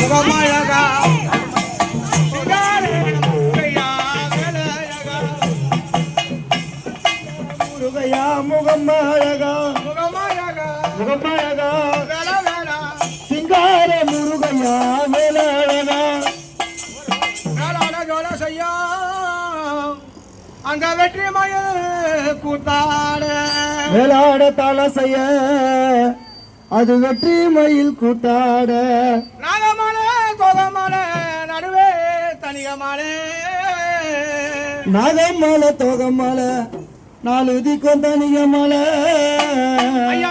முகமழகா முருகையா முகமழகா முகமழகா முகமழகா சிங்கார முருகையா வேலழகா செய்யா அந்த வெற்றி மயில் கூத்தாட வேளாட தாள செய்ய அது வெற்றி மயில் கூத்தாட நாகமலை தோகமலை நடுவே தனிகமலை நாகமலை தோகமலை நாலு திக்கும் தனிகமலை ஐயா